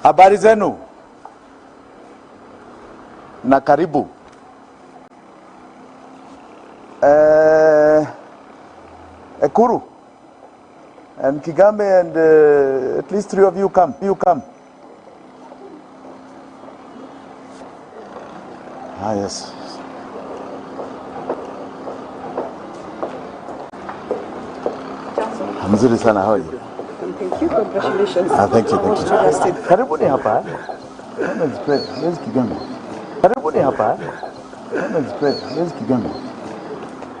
Habari zenu na karibu. Ekuru and Kigame and at least 3 of you come. Ah, yes. Mzuri sana, how are you? Thank you, congratulations. Thank you. Karibuni hapa. Come and spread. Where's Kigame? Karibuni hapa. Come and spread. Where's Kigame?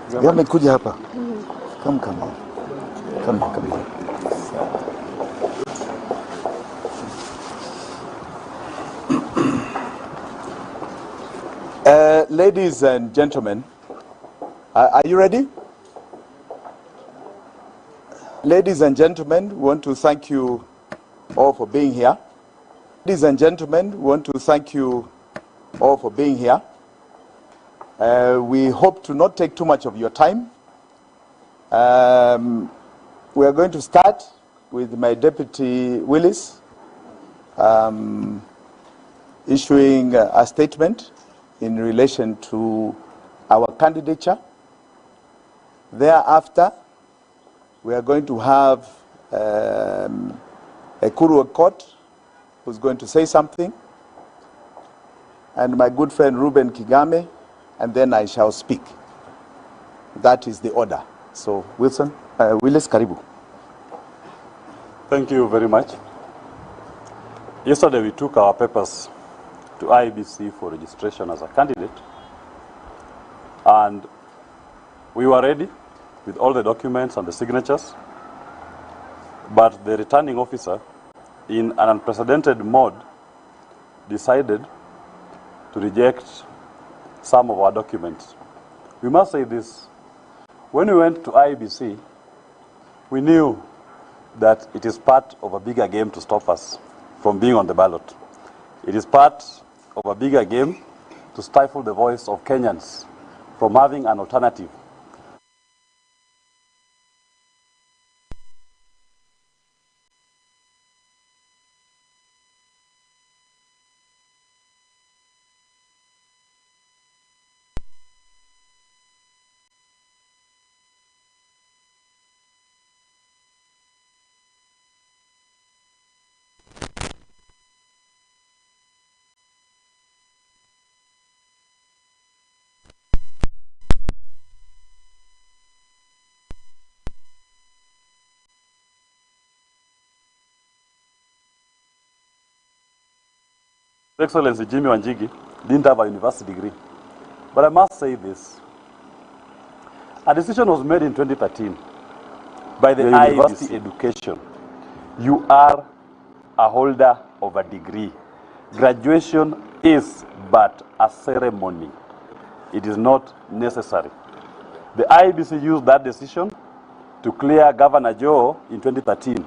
Kigame kuja hapa. Come. Ladies and gentlemen, are you ready? Ladies and gentlemen, we want to thank you all for being here. Ladies and gentlemen, we want to thank you all for being here. We hope to not take too much of your time. We are going to start with my Deputy Willis issuing a statement in relation to our candidature. Thereafter, we are going to have Ekuru Okot, who's going to say something, and my good friend Ruben Kigame, and then I shall speak. That is the order. So, Willis, karibu. Thank you very much. Yesterday we took our papers to IEBC for registration as a candidate, and we were ready with all the documents and the signatures, but the returning officer, in an unprecedented mode, decided to reject some of our documents. We must say this: when we went to IEBC, we knew that it is part of a bigger game to stop us from being on the ballot. It is part of a bigger game to stifle the voice of Kenyans from having an alternative. Excellency Jimmie Wanjigi didn't have a university degree. But I must say this: a decision was made in 2013 by the university education. You are a holder of a degree. Graduation is but a ceremony. It is not necessary. The IEBC used that decision to clear Governor Joe in 2013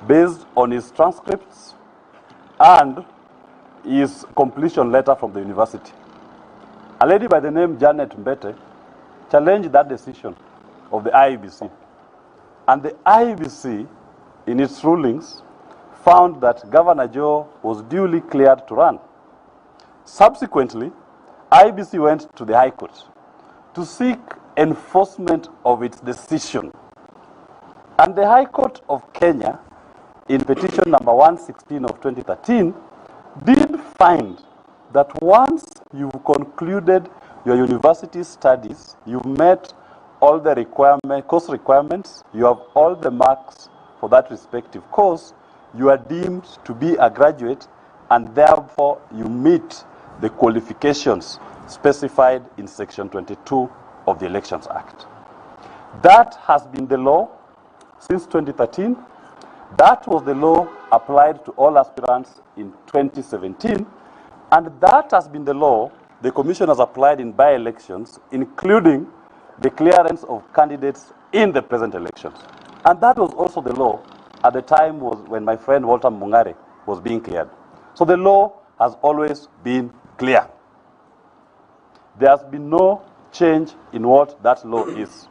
based on his transcripts and his completion letter from the university. A lady by the name Janet Mbete challenged that decision of the IEBC. And the IEBC, in its rulings, found that Governor Joe was duly cleared to run. Subsequently, IEBC went to the High Court to seek enforcement of its decision. And the High Court of Kenya, in petition number 116 of 2013, did find that once you've concluded your university studies, you've met all the course requirements, you have all the marks for that respective course, you are deemed to be a graduate, and therefore you meet the qualifications specified in Section 22 of the Elections Act. That has been the law since 2013. That was the law applied to all aspirants in 2017, and that has been the law the Commission has applied in by-elections, including the clearance of candidates in the present elections. And that was also the law at the time when my friend Walter Mungare was being cleared. So the law has always been clear. There has been no change in what that law is.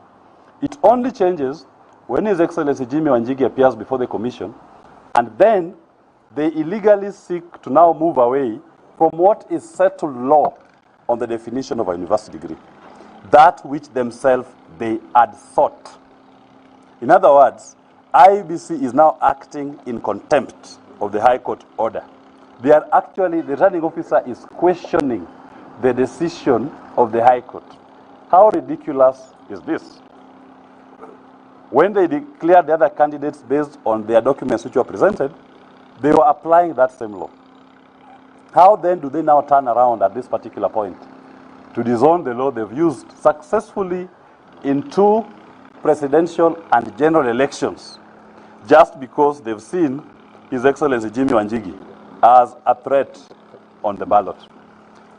It only changes when His Excellency Jimmie Wanjigi appears before the Commission, and then they illegally seek to now move away from what is settled law on the definition of a university degree, that which themselves they had sought. In other words, IEBC is now acting in contempt of the High Court order. They are actually, the returning officer is questioning the decision of the High Court. How ridiculous is this? When they declared the other candidates based on their documents which were presented, they were applying that same law. How then do they now turn around at this particular point to disown the law they've used successfully in 2 presidential and general elections just because they've seen His Excellency Jimmie Wanjigi as a threat on the ballot?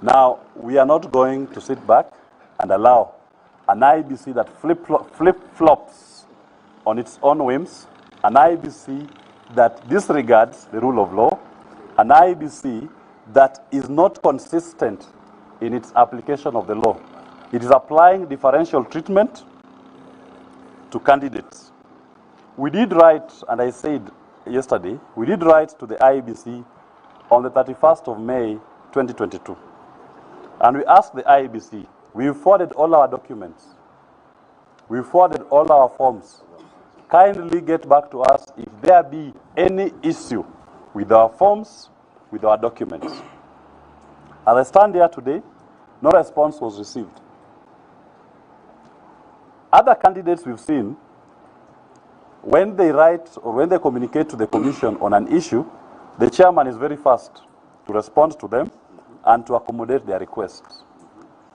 Now, we are not going to sit back and allow an IEBC that flip-flops on its own whims, an IEBC that disregards the rule of law, an IEBC that is not consistent in its application of the law. It is applying differential treatment to candidates. We did write, and I said yesterday, we did write to the IEBC on the 31st of May, 2022. And we asked the IEBC, we forwarded all our documents, we forwarded all our forms. Kindly get back to us if there be any issue with our forms, with our documents. As I stand here today, no response was received. Other candidates we've seen, when they write or when they communicate to the commission on an issue, the chairman is very fast to respond to them and to accommodate their requests.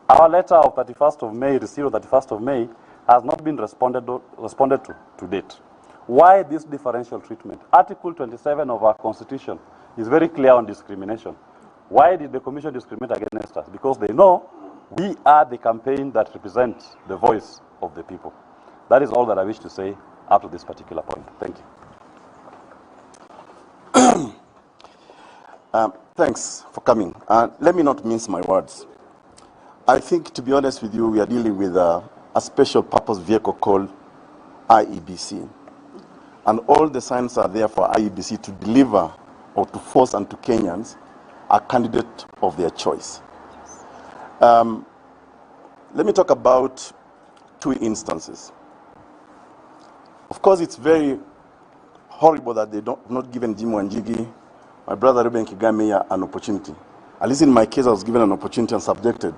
Our letter of 31st of May, received on 31st of May, has not been responded to date. Why this differential treatment? Article 27 of our Constitution is very clear on discrimination. Why did the Commission discriminate against us? Because they know we are the campaign that represents the voice of the people. That is all that I wish to say up to this particular point. Thank you. Thanks for coming. Let me not mince my words. I think, to be honest with you, we are dealing with a special purpose vehicle called IEBC. And all the signs are there for IEBC to deliver or to force onto Kenyans a candidate of their choice. Let me talk about 2 instances. Of course, it's very horrible that they have not given Jimmie Wanjigi, my brother Ruben Kigame, an opportunity. At least in my case, I was given an opportunity and subjected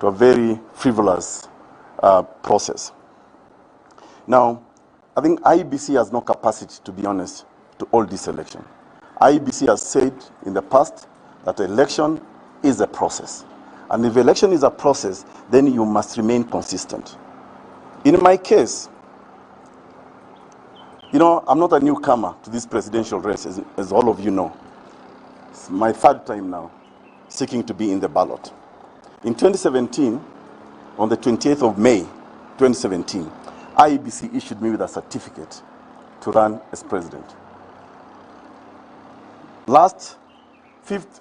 to a very frivolous process. Now, I think IEBC has no capacity, to be honest, to hold this election. IEBC has said in the past that election is a process. And if election is a process, then you must remain consistent. In my case, you know, I'm not a newcomer to this presidential race, as all of you know. It's my 3rd time now seeking to be in the ballot. In 2017, on the 28th of May, 2017, IEBC issued me with a certificate to run as president. Last Sunday,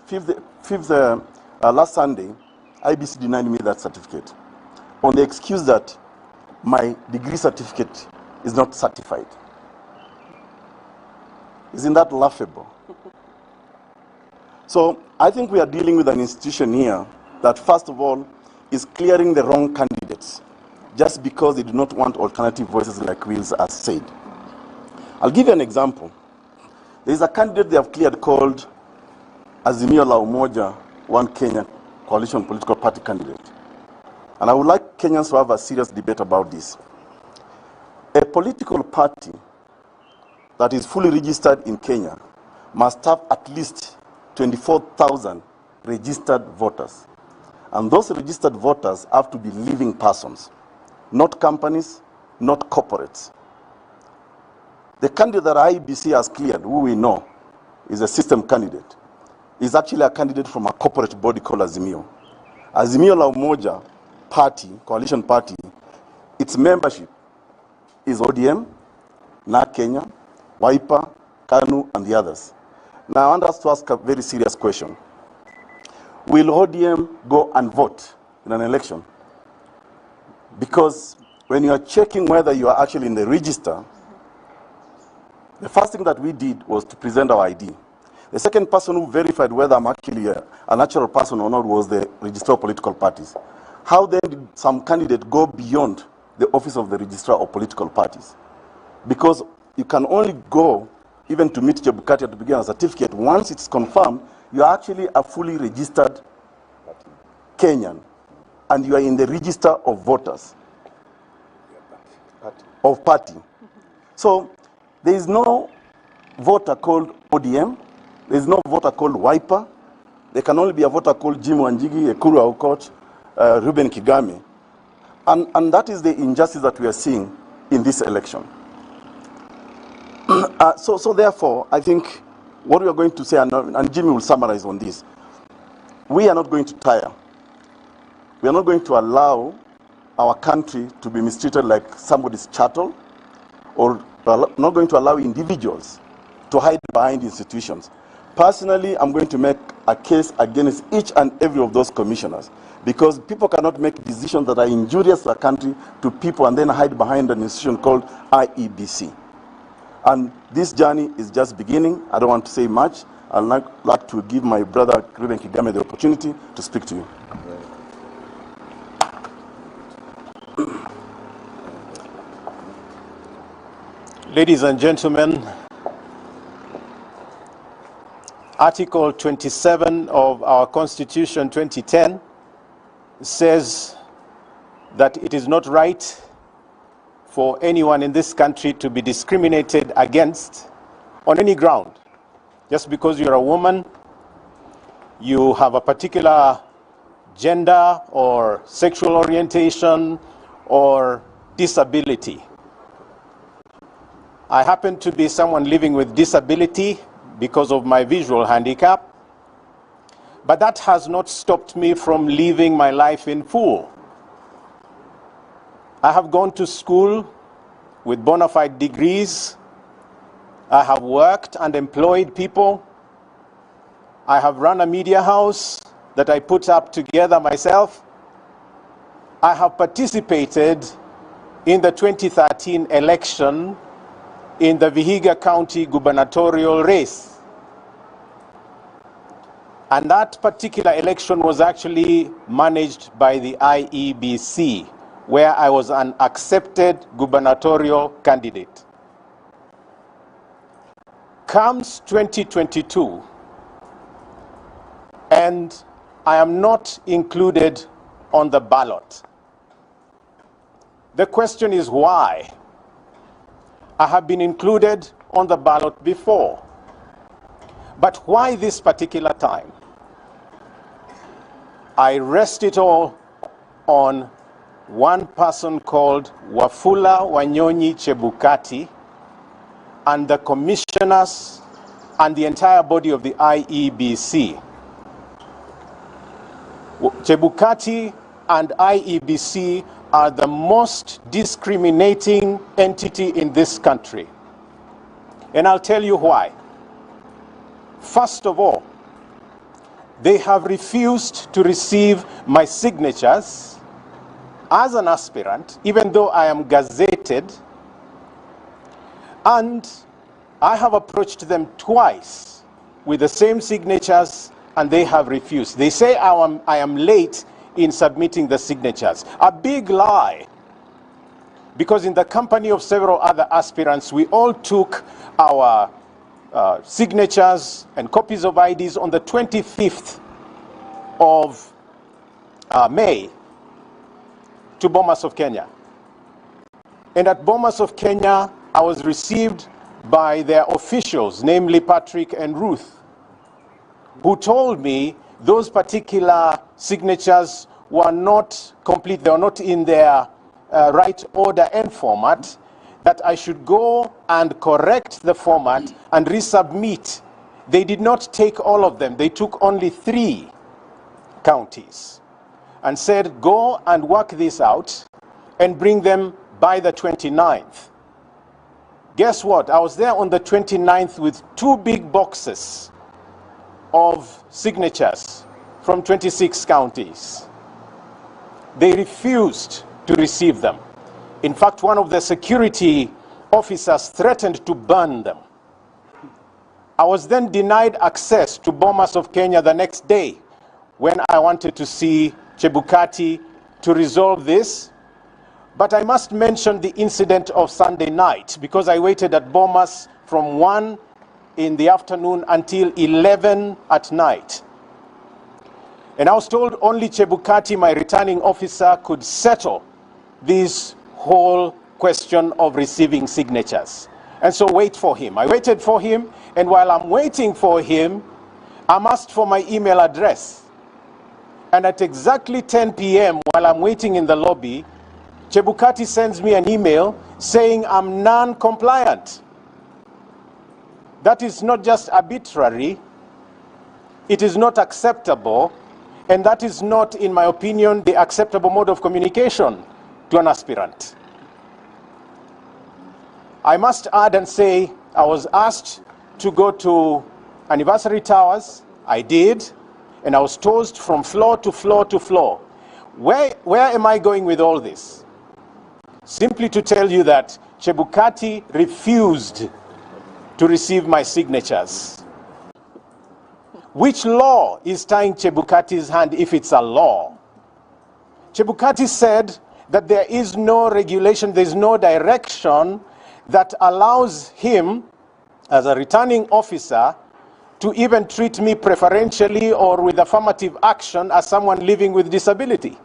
IEBC denied me that certificate on the excuse that my degree certificate is not certified. Isn't that laughable? So I think we are dealing with an institution here that, first of all, is clearing the wrong candidates just because they do not want alternative voices, like Wills has said. I'll give you an example. There is a candidate they have cleared called Azimio la Umoja, One Kenya coalition political party candidate. And I would like Kenyans to have a serious debate about this. A political party that is fully registered in Kenya must have at least 24,000 registered voters. And those registered voters have to be living persons, not companies, not corporates. The candidate that IEBC has cleared, who we know is a system candidate, is actually a candidate from a corporate body called Azimio. Azimio la Umoja party, coalition party, its membership is ODM, NA Kenya, Wiper, KANU, and the others. Now I want us to ask a very serious question. Will ODM go and vote in an election? Because when you are checking whether you are actually in the register, the first thing that we did was to present our ID. The second person who verified whether I'm actually a natural person or not was the registrar of political parties. How then did some candidate go beyond the office of the registrar of political parties? Because you can only go even to meet Chebukati to begin a certificate. Once it's confirmed, you are actually a fully registered Kenyan, and you are in the register of voters of party. So there is no voter called ODM. There is no voter called Wiper. There can only be a voter called Jimmie Wanjigi, Ekuru, Okot, Ruben Kigame. And that is the injustice that we are seeing in this election. So therefore, I think what we are going to say, and Jimmie will summarize on this, we are not going to tire. We are not going to allow our country to be mistreated like somebody's chattel, or not going to allow individuals to hide behind institutions. Personally, I'm going to make a case against each and every of those commissioners, because people cannot make decisions that are injurious to the country, to people, and then hide behind an institution called IEBC. And this journey is just beginning. I don't want to say much. I'd like to give my brother Ruben Kigame the opportunity to speak to you. Ladies and gentlemen, Article 27 of our Constitution 2010 says that it is not right for anyone in this country to be discriminated against on any ground. Just because you're a woman, you have a particular gender or sexual orientation or disability. I happen to be someone living with disability because of my visual handicap, but that has not stopped me from living my life in full. I have gone to school with bona fide degrees. I have worked and employed people. I have run a media house that I put up together myself. I have participated in the 2013 election in the Vihiga County gubernatorial race. And that particular election was actually managed by the IEBC, where I was an accepted gubernatorial candidate. Comes 2022, and I am not included on the ballot. The question is why? I have been included on the ballot before, but why this particular time? I rest it all on one person called Wafula Wanyonyi Chebukati and the commissioners and the entire body of the IEBC. Chebukati and IEBC are the most discriminating entity in this country. And I'll tell you why. First of all, they have refused to receive my signatures as an aspirant, even though I am gazetted, and I have approached them twice with the same signatures, and they have refused. They say I am late in submitting the signatures. A big lie. Because in the company of several other aspirants, we all took our signatures and copies of IDs on the 25th of May to Bomas of Kenya. And at Bomas of Kenya, I was received by their officials, namely Patrick and Ruth, who told me those particular signatures were not complete, they were not in their right order and format, that I should go and correct the format and resubmit. They did not take all of them. They took only 3 counties and said, go and work this out and bring them by the 29th. Guess what? I was there on the 29th with 2 big boxes of signatures from 26 counties. They refused to receive them. In fact, one of the security officers threatened to burn them. I was then denied access to Bomas of Kenya the next day when I wanted to see Chebukati to resolve this. But I must mention the incident of Sunday night, because I waited at Bomas from 1 in the afternoon until 11 at night. And I was told only Chebukati, my returning officer, could settle this whole question of receiving signatures. And so wait for him. I waited for him, and while I'm waiting for him, I'm asked for my email address. And at exactly 10 p.m., while I'm waiting in the lobby, Chebukati sends me an email saying I'm non-compliant. That is not just arbitrary, it is not acceptable, and that is not, in my opinion, the acceptable mode of communication to an aspirant. I must add and say, I was asked to go to Anniversary Towers. I did, and I was tossed from floor to floor to floor. Where am I going with all this? Simply to tell you that Chebukati refused to receive my signatures. Which law is tying Chebukati's hand if it's a law? Chebukati said that there is no regulation, there is no direction that allows him, as a returning officer, to even treat me preferentially or with affirmative action as someone living with disability.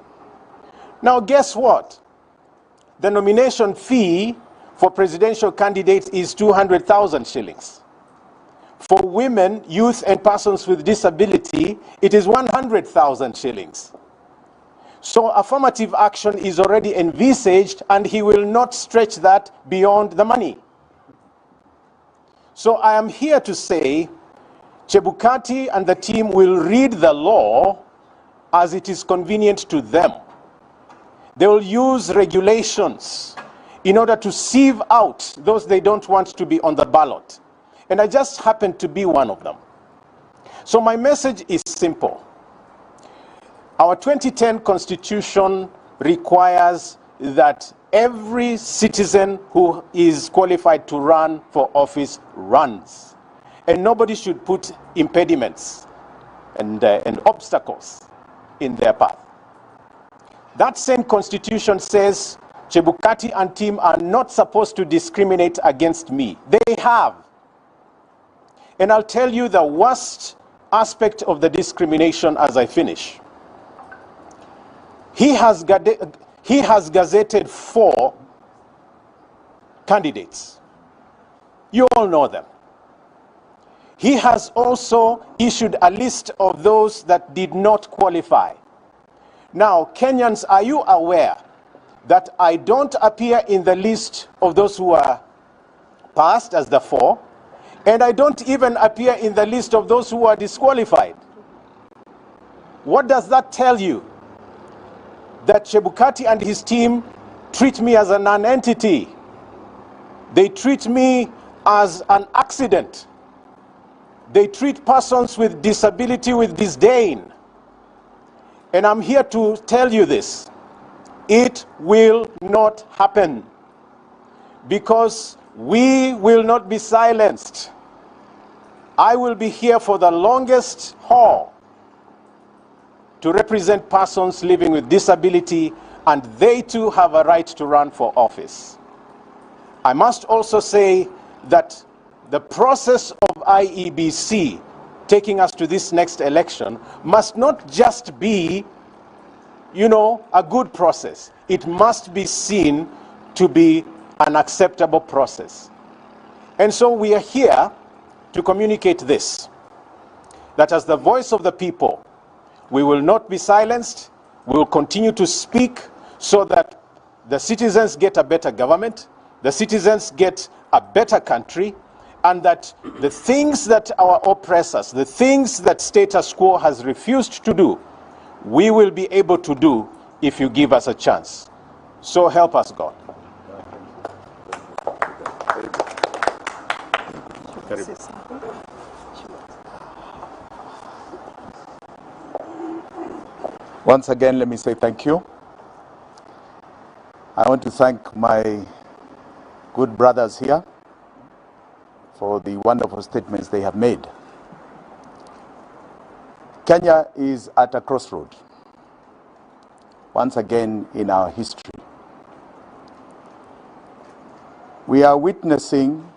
Now guess what? The nomination fee for presidential candidates is 200,000 shillings. For women, youth, and persons with disability, it is 100,000 shillings. So affirmative action is already envisaged, and he will not stretch that beyond the money. So I am here to say, Chebukati and the team will read the law as it is convenient to them. They will use regulations in order to sieve out those they don't want to be on the ballot. And I just happen to be one of them. So my message is simple. Our 2010 Constitution requires that every citizen who is qualified to run for office runs. And nobody should put impediments and obstacles in their path. That same Constitution says Chebukati and team are not supposed to discriminate against me. They have. And I'll tell you the worst aspect of the discrimination as I finish. He has gazetted 4 candidates. You all know them. He has also issued a list of those that did not qualify. Now, Kenyans, are you aware that I don't appear in the list of those who are passed as the 4, and I don't even appear in the list of those who are disqualified? What does that tell you? That Chebukati and his team treat me as a non-entity. They treat me as an accident. They treat persons with disability with disdain. And I'm here to tell you this. It will not happen, because we will not be silenced. I will be here for the longest haul to represent persons living with disability, and they too have a right to run for office. I must also say that the process of IEBC taking us to this next election must not just be, a good process. It must be seen to be an acceptable process. And so we are here to communicate this, that as the voice of the people, we will not be silenced. We will continue to speak so that the citizens get a better government, the citizens get a better country, and that the things that our oppressors, the things that status quo has refused to do, we will be able to do if you give us a chance. So help us, God. Once again, let me say thank you. I want to thank my good brothers here for the wonderful statements they have made. Kenya is at a crossroad, once again in our history. We are witnessing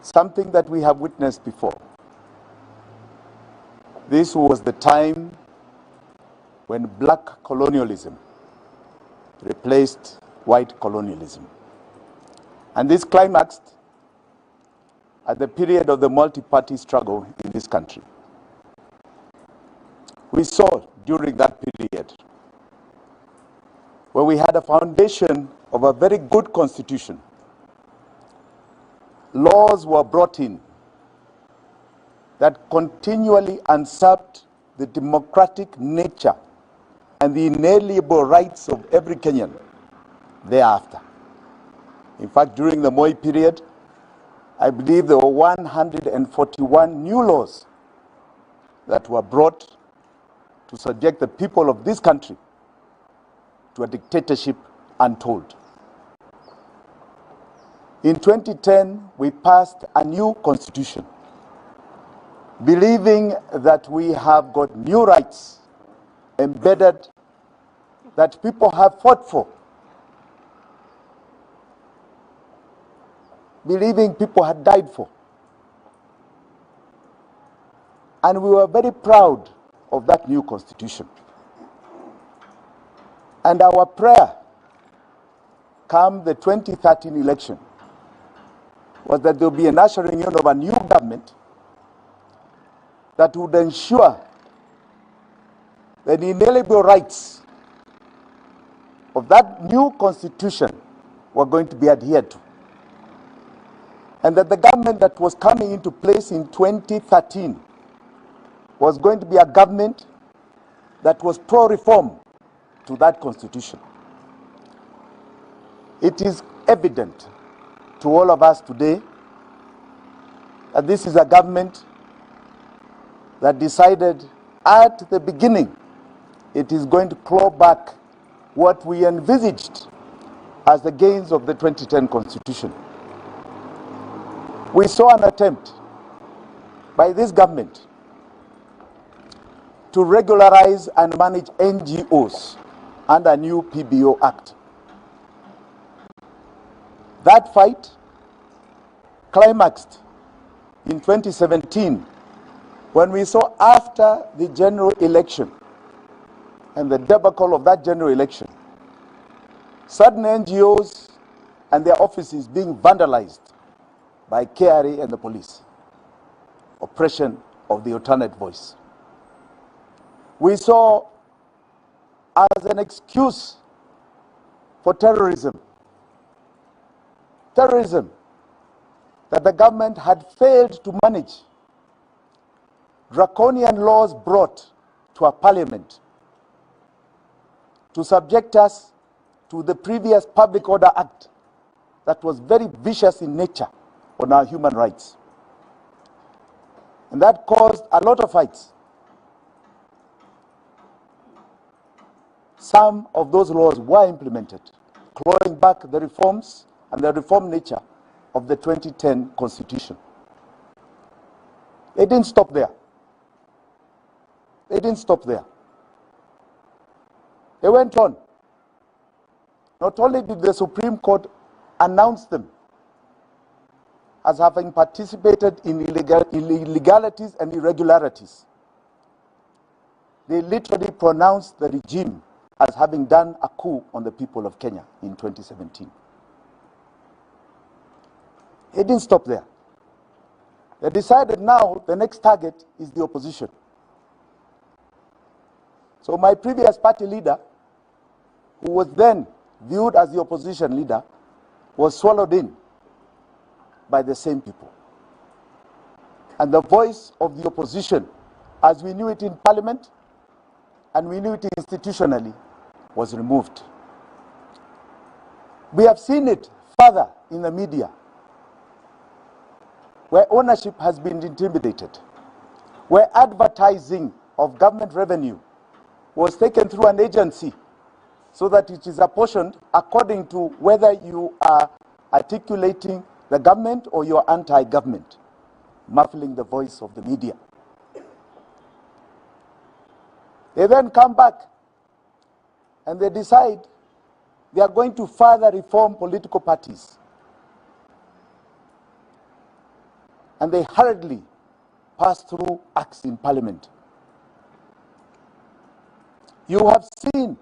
something that we have witnessed before. This was the time when black colonialism replaced white colonialism. And this climaxed at the period of the multi-party struggle in this country. We saw during that period where we had a foundation of a very good constitution. Laws were brought in that continually usurped the democratic nature and the inalienable rights of every Kenyan thereafter. In fact, during the Moi period, I believe there were 141 new laws that were brought to subject the people of this country to a dictatorship untold. In 2010, we passed a new constitution, believing that we have got new rights embedded that people have fought for, believing people had died for. And we were very proud of that new constitution. And our prayer, come the 2013 election, was that there would be an ushering in of a new government that would ensure that the inalienable rights of that new constitution were going to be adhered to. And that the government that was coming into place in 2013 was going to be a government that was pro-reform to that constitution. It is evident to all of us today that this is a government that decided at the beginning it is going to claw back what we envisaged as the gains of the 2010 constitution. We saw an attempt by this government to regularize and manage NGOs under a new PBO Act. That fight climaxed in 2017 when we saw, after the general election and the debacle of that general election, certain NGOs and their offices being vandalized by KRA and the police. Oppression of the alternate voice. We saw as an excuse for terrorism that the government had failed to manage. Draconian laws brought to a parliament to subject us to the previous Public Order Act that was very vicious in nature on our human rights. And that caused a lot of fights. Some of those laws were implemented, clawing back the reforms and the reform nature of the 2010 Constitution. They didn't stop there. They didn't stop there. They went on. Not only did the Supreme Court announce them as having participated in illegalities and irregularities, they literally pronounced the regime as having done a coup on the people of Kenya in 2017. They didn't stop there. They decided now the next target is the opposition. So my previous party leader, who was then viewed as the opposition leader, was swallowed in by the same people. And the voice of the opposition, as we knew it in parliament and we knew it institutionally, was removed. We have seen it further in the media, where ownership has been intimidated, where advertising of government revenue was taken through an agency so that it is apportioned according to whether you are articulating the government or you're anti-government, muffling the voice of the media. They then come back and they decide they are going to further reform political parties. And they hurriedly pass through acts in parliament. You have seen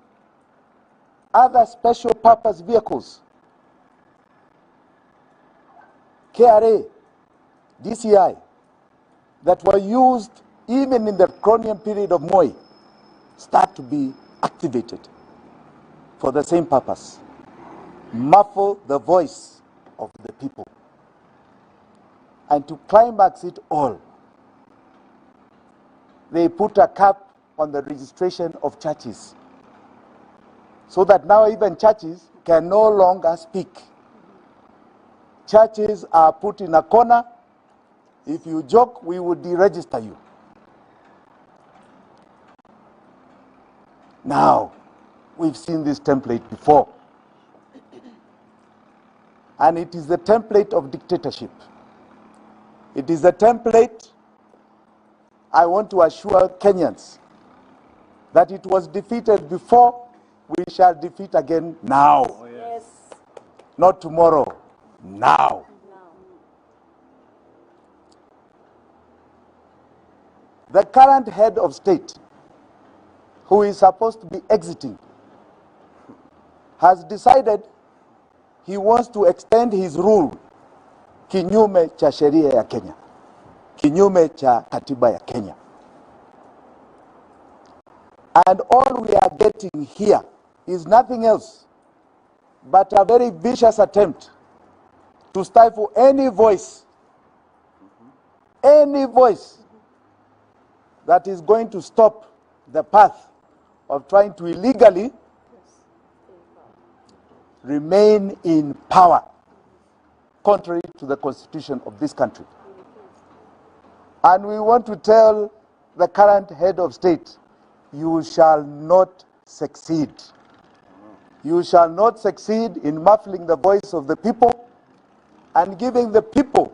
other special purpose vehicles, KRA, DCI, that were used even in the colonial period of Moi, start to be activated for the same purpose: muffle the voice of the people. And to climax it all, they put a cap on the registration of churches, so that now even churches can no longer speak. Churches are put in a corner. If you joke, we will deregister you. Now, we've seen this template before. And it is the template of dictatorship. It is the template, I want to assure Kenyans, that it was defeated before, we shall defeat again now. Oh, yes. Not tomorrow, now. The current head of state, who is supposed to be exiting, has decided he wants to extend his rule kinyume cha sheria ya Kenya, kinyume cha katiba ya Kenya. And all we are getting here is nothing else but a very vicious attempt to stifle any voice that is going to stop the path of trying to illegally remain in power, contrary to the constitution of this country. And we want to tell the current head of state, you shall not succeed. You shall not succeed in muffling the voice of the people and giving the people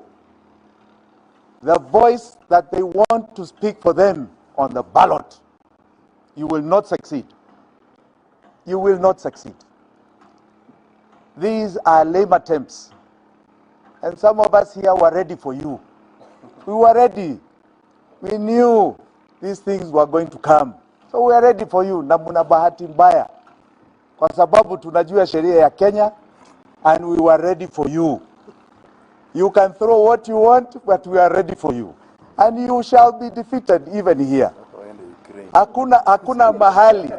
the voice that they want to speak for them on the ballot. You will not succeed. You will not succeed. These are lame attempts. And some of us here were ready for you. We were ready. We knew these things were going to come. So we are ready for you. Na muna bahati mbaya, kwa sababu tunajua sheria ya Kenya, and we were ready for you. You can throw what you want, but we are ready for you. And you shall be defeated even here. Hakuna mahali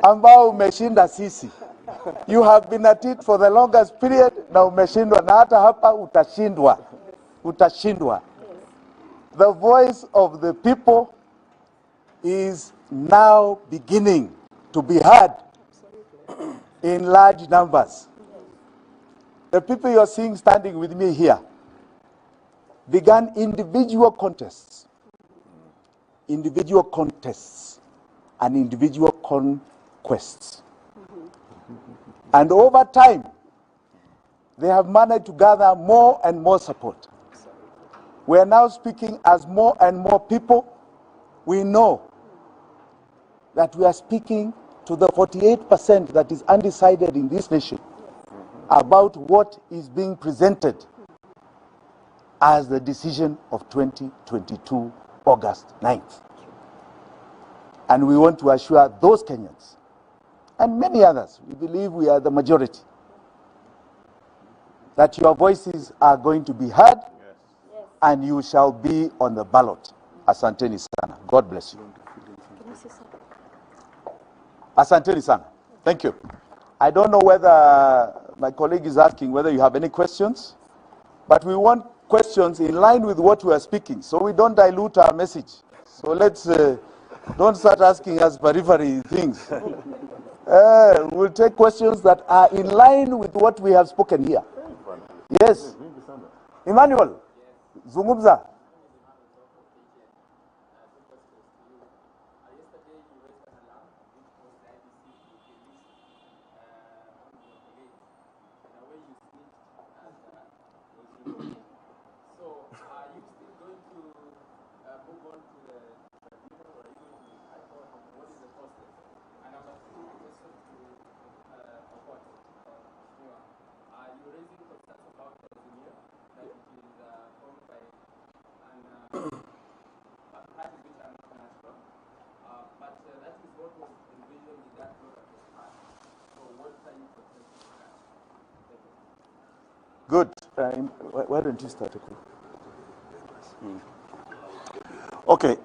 ambao umeshinda sisi. You have been at it for the longest period, na umeshindwa, na hata hapa utashindwa. Utashindwa. The voice of the people is now beginning to be heard in large numbers. The people you're seeing standing with me here began individual contests and individual conquests. And over time, they have managed to gather more and more support. We are now speaking as more and more people. We know that we are speaking to the 48% that is undecided in this nation about what is being presented as the decision of 2022, August 9th. And we want to assure those Kenyans and many others, we believe we are the majority, that your voices are going to be heard and you shall be on the ballot. Asanteni sana. God bless you. Asanteni sana. Thank you. I don't know whether my colleague is asking whether you have any questions, but we want questions in line with what we are speaking, so we don't dilute our message. So let's don't start asking us periphery things. We'll take questions that are in line with what we have spoken here. Yes. Emmanuel, zungumza. Good. Why don't you start, Ekuru? Okay,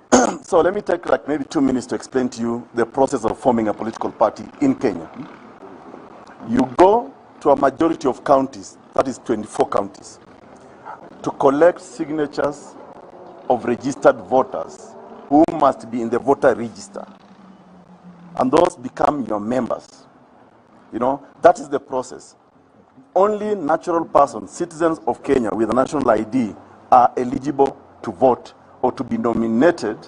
so let me take like maybe 2 minutes to explain to you the process of forming a political party in Kenya. You go to a majority of counties, that is 24 counties, to collect signatures of registered voters who must be in the voter register. And those become your members. You know, that is the process. Only natural persons, citizens of Kenya with a national ID, are eligible to vote or to be nominated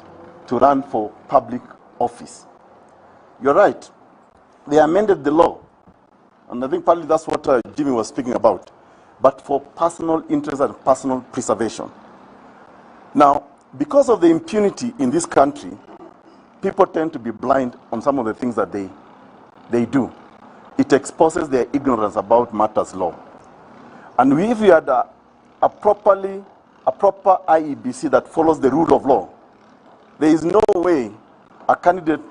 to run for public office. You're right. They amended the law. And I think partly that's what Jimmie was speaking about. But for personal interest and personal preservation. Now, because of the impunity in this country, people tend to be blind on some of the things that they do. It exposes their ignorance about matters law. And if we had a proper IEBC that follows the rule of law, there is no way a candidate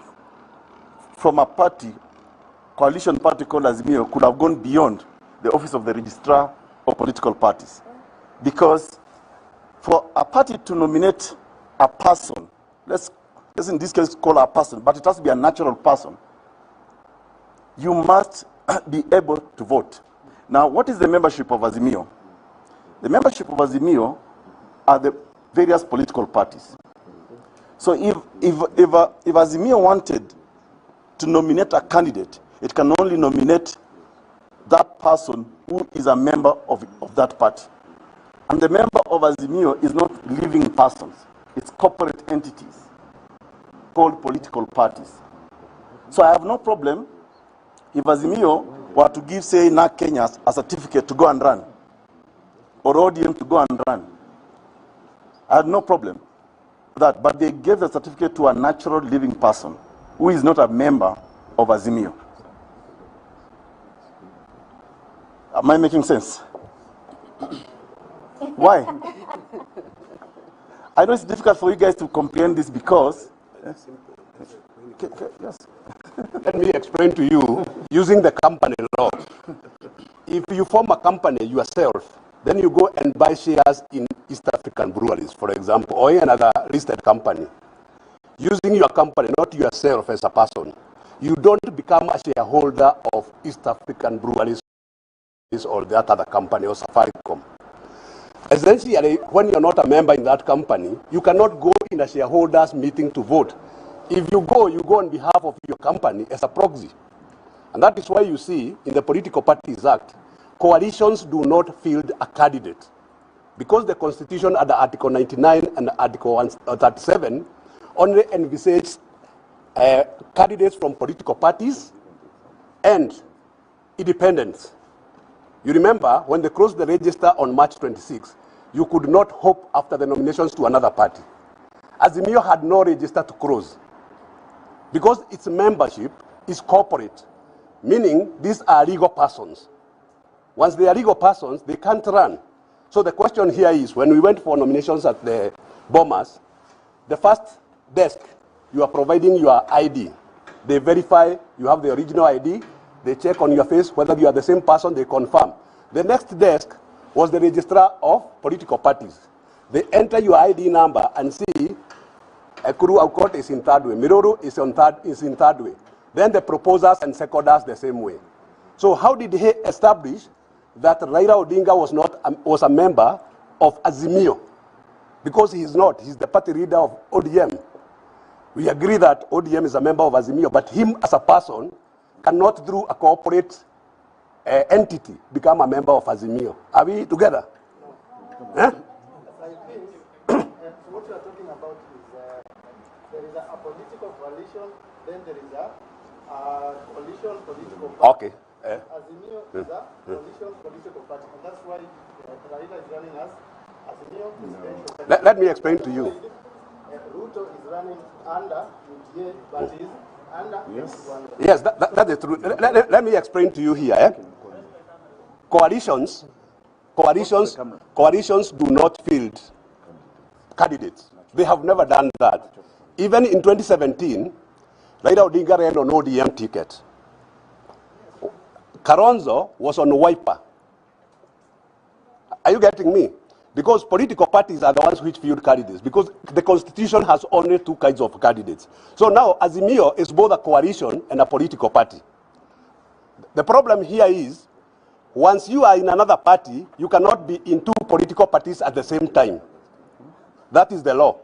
from a party, coalition party called Azimio, could have gone beyond the office of the registrar of political parties. Because for a party to nominate a person, let's in this case call a person, but it has to be a natural person, you must be able to vote. Now, what is the membership of Azimio? The membership of Azimio are the various political parties. So if Azimio wanted to nominate a candidate, it can only nominate that person who is a member of that party. And the member of Azimio is not living persons. It's corporate entities called political parties. So I have no problem if Azimio were to give, say, NAC Kenya a certificate to go and run, or ODM to go and run. I had no problem with that. But they gave the certificate to a natural living person who is not a member of Azimio. Am I making sense? Why? I know it's difficult for you guys to comprehend this because... Yes. Let me explain to you using the company law. If you form a company yourself, then you go and buy shares in East African breweries, for example, or another listed company. Using your company, not yourself as a person, you don't become a shareholder of East African breweries or that other company or Safaricom. Essentially, when you're not a member in that company, you cannot go in a shareholders meeting to vote. If you go on behalf of your company as a proxy. And that is why you see in the Political Parties Act, coalitions do not field a candidate. Because the Constitution under Article 99 and Article 137 only envisages candidates from political parties and independents. You remember, when they closed the register on March 26, you could not hope after the nominations to another party. Azimio had no register to close because its membership is corporate, meaning these are legal persons. Once they are legal persons, they can't run. So the question here is, when we went for nominations at the Bomas, the first desk, you are providing your ID. They verify you have the original ID. They check on your face whether you are the same person, they confirm. The next desk was the registrar of political parties. They enter your ID number and see Ekuru Okot is in third way, Miruru is in third way. Then the proposers and seconders the same way. So how did he establish that Raila Odinga was a member of Azimio? Because he is not. He's the party leader of ODM. We agree that ODM is a member of Azimio, but him as a person cannot, through a corporate entity, become a member of Azimio. Are we together? No. Huh? What you are talking about is there is a political coalition, then there is a coalition political party. Okay. Azimio is a coalition political party, and that's why Raila is running as Azimio presidential. Let me explain to you. Ruto is running under UDA, but is under. Yes, that is true. Let me explain to you here. Coalitions do not field candidates. They have never done that. Even in 2017, Raila Odinga ran on ODM ticket. Kalonzo was on Wiper. Are you getting me? Because political parties are the ones which field candidates, because the Constitution has only two kinds of candidates. So now Azimio is both a coalition and a political party. The problem here is, once you are in another party, you cannot be in two political parties at the same time. That is the law.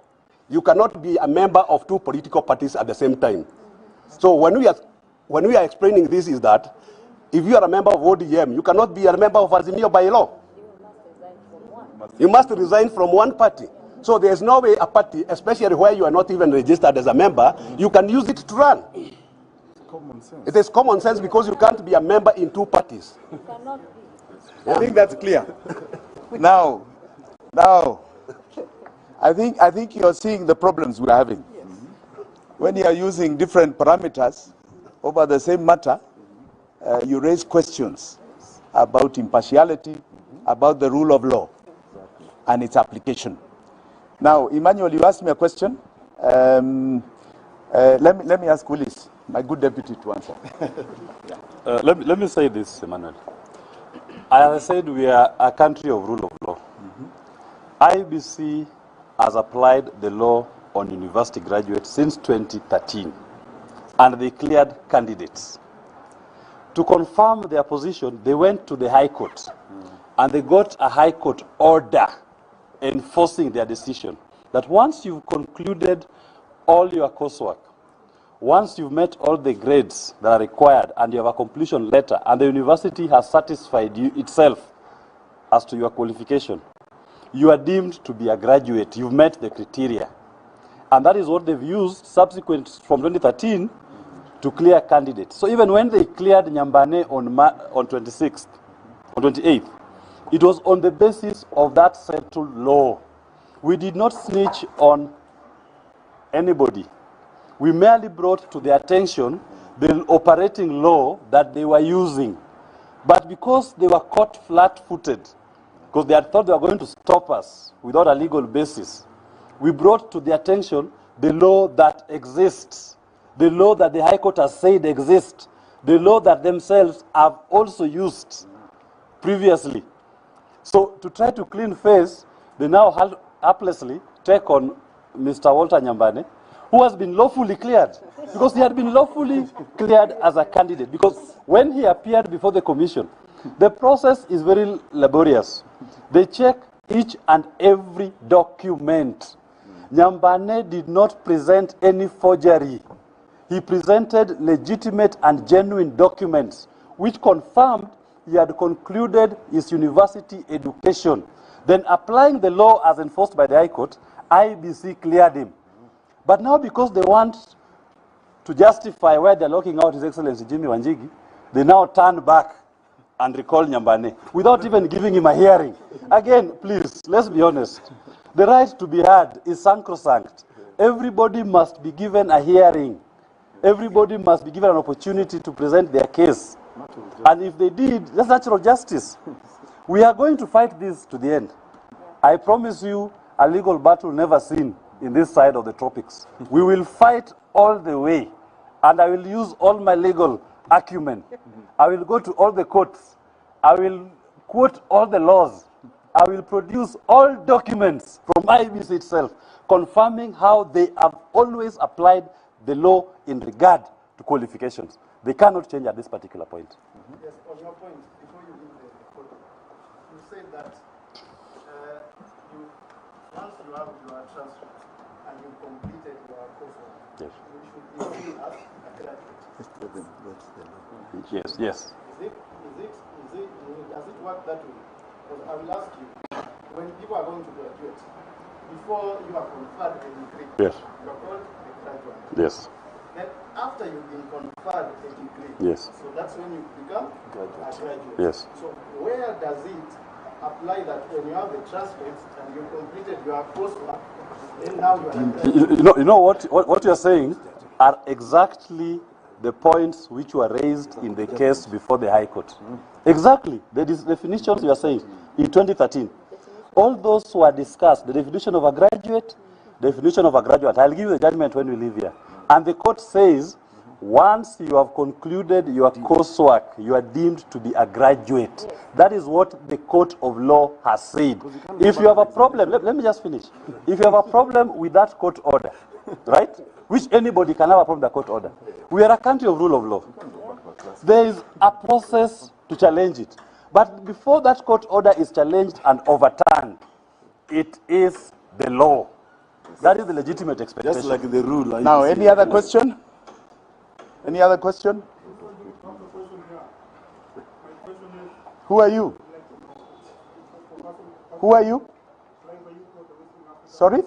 You cannot be a member of two political parties at the same time. So when we are explaining this is that, if you are a member of ODM, you cannot be a member of Azimio by law. You must resign from one party. So there is no way a party, especially where you are not even registered as a member, you can use it to run. Common sense. It is common sense because you can't be a member in two parties. I think that's clear. now, I think you're seeing the problems we're having. When you are using different parameters over the same matter, you raise questions about impartiality, about the rule of law, and its application. Now, Emmanuel, you asked me a question. Let me ask Willis, my good deputy, to answer. Let me say this, Emmanuel. As I said, we are a country of rule of law. IBC has applied the law on university graduates since 2013, and they cleared candidates. To confirm their position, they went to the High Court, and they got a High Court order enforcing their decision that once you've concluded all your coursework, once you've met all the grades that are required and you have a completion letter and the university has satisfied you itself as to your qualification, you are deemed to be a graduate. You've met the criteria. And that is what they've used subsequent from 2013 to clear candidates. So even when they cleared Nyambane on 26th, on 28th, it was on the basis of that settled law. We did not snitch on anybody. We merely brought to their attention the operating law that they were using. But because they were caught flat-footed, because they had thought they were going to stop us without a legal basis, we brought to their attention the law that exists, the law that the High Court has said exists, the law that themselves have also used previously. So to try to clean face, they now helplessly take on Mr. Walter Nyambane, who has been lawfully cleared, because he had been lawfully cleared as a candidate. Because when he appeared before the commission, the process is very laborious. They check each and every document. Nyambane did not present any forgery. He presented legitimate and genuine documents, which confirmed he had concluded his university education. Then, applying the law as enforced by the High Court, IBC cleared him. But now, because they want to justify why they're locking out His Excellency Jimmie Wanjigi, they now turn back and recall Nyambane without even giving him a hearing. Again, please, let's be honest. The right to be heard is sacrosanct. Everybody must be given a hearing. Everybody must be given an opportunity to present their case. And if they did, that's natural justice. We are going to fight this to the end. I promise you a legal battle never seen in this side of the tropics. We will fight all the way, and I will use all my legal acumen. I will go to all the courts. I will quote all the laws. I will produce all documents from IBC itself, confirming how they have always applied the law in regard to qualifications. They cannot change at this particular point. Yes, on your point, before you leave the court, you said that once you have your transcript and you completed your coursework, Yes. you should be seen as a graduate. Yes, yes. Does it work that way? Because I will ask you, when people are going to graduate, before you are conferred a degree, Yes. you are called a graduate. Yes. Then after you've been conferred a degree, Yes. so that's when you become a graduate. Yes. So where does it apply that when you have the transcripts and you completed your coursework, then now you are a graduate? You know what you are saying are exactly the points which were raised in the case before the High Court. Exactly. The definitions you are saying in 2013. All those who are discussed, the definition of a graduate, I'll give you the judgment when we leave here. And the court says Once you have concluded your coursework, you are deemed to be a graduate. That is what the court of law has said. If you have a problem, let me just finish. If you have a problem with that court order, right, which anybody can have a problem with the court order, we are a country of rule of law. There is a process to challenge it. But before that court order is challenged and overturned, it is the law. That is the legitimate expectation. Just like the rule. Now, any other question? Any other question? Who are you? Who are you? Sorry?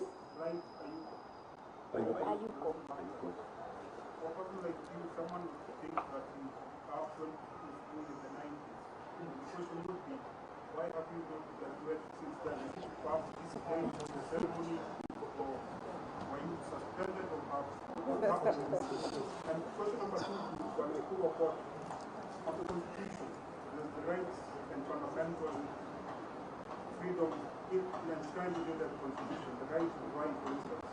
And question number 2 is on Ekuru Okot of the Constitution. There's the rights and fundamental freedom enshrined within the Constitution, the right to vote, for instance.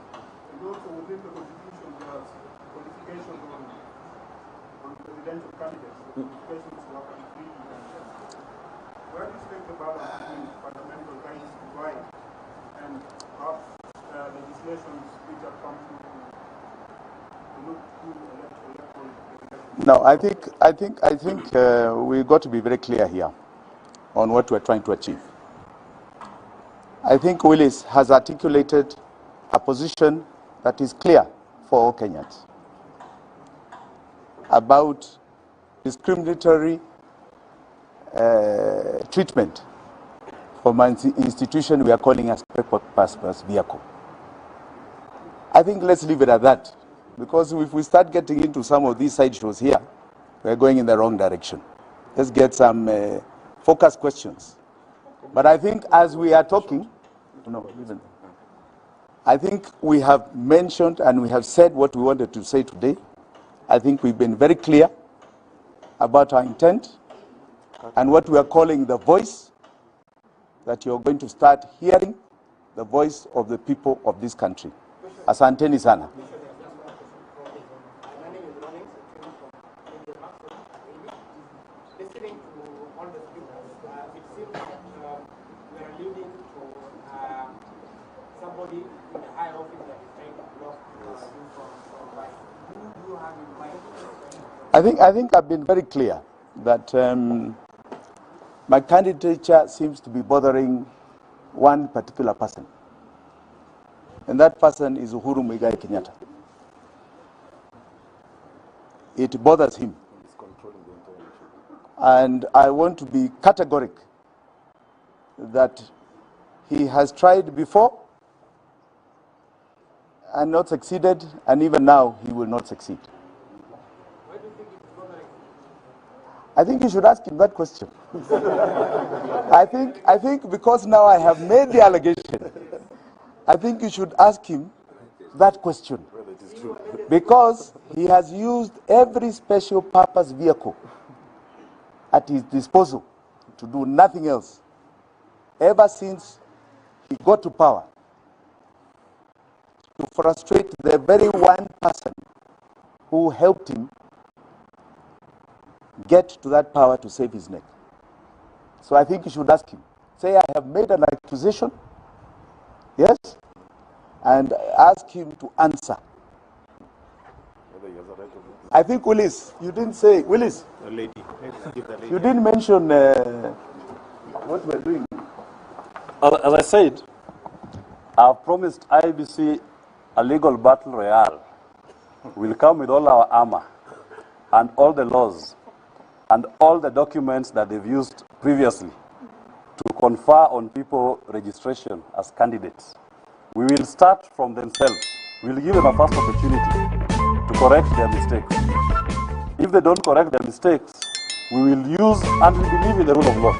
And also within the Constitution, there's qualifications on presidential candidates, the qualifications to work on free elections. Where do you strike the balance between fundamental rights to vote and perhaps legislations which are come to look to electoral? No, I think we've got to be very clear here on what we're trying to achieve. I think Willis has articulated a position that is clear for all Kenyans about discriminatory treatment from an institution we are calling a purpose vehicle. I think let's leave it at that, because if we start getting into some of these sideshows here, we're going in the wrong direction. Let's get some focused questions. But I think as we are talking, I think we have mentioned and we have said what we wanted to say today. I think we've been very clear about our intent and what we are calling the voice, that you're going to start hearing the voice of the people of this country. Asanteni sana. Listening to all the speakers, it seems that we are alluding to somebody in a high office that is trying to block you from right. Who do you have in mind? I think I've been very clear that my candidature seems to be bothering one particular person. And that person is Uhuru Muigai Kenyatta. It bothers him. And I want to be categoric that he has tried before and not succeeded, and even now he will not succeed. Why do you think it's bothering? I think you should ask him that question. I think because now I have made the allegation, I think you should ask him that question. Because he has used every special purpose vehicle at his disposal to do nothing else ever since he got to power, to frustrate the very one person who helped him get to that power to save his neck. So I think you should ask him. Say, I have made an accusation, yes, and ask him to answer. I think, Willis, you didn't say, Willis, The lady. you didn't mention what we're doing. As I said, I've promised IBC a legal battle royale. We'll come with all our armor and all the laws and all the documents that they've used previously to confer on people registration as candidates. We will start from themselves. We'll give them a first opportunity to correct their mistakes. If they don't correct their mistakes, we will use, and we believe in the rule of law,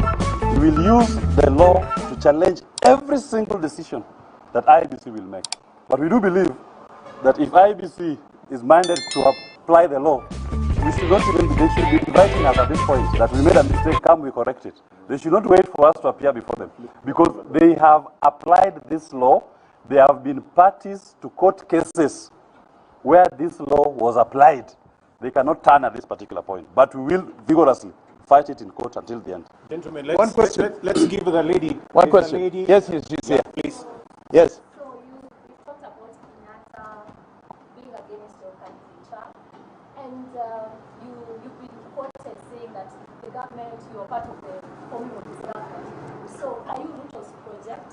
we will use the law to challenge every single decision that IBC will make. But we do believe that if IBC is minded to apply the law, we should not even they should be inviting us at this point that we made a mistake, come we correct it. They should not wait for us to appear before them, because they have applied this law. They have been parties to court cases where this law was applied. They cannot turn at this particular point. But we will vigorously fight it in court until the end. Gentlemen, One question. let's give the lady. One there's a question. lady. Yes, she's here. Please. Yes. So you talked about Kenyatta being against your candidature, and you've been quoted saying that the government, you are part of the forming of this government. So are you Ruto's project?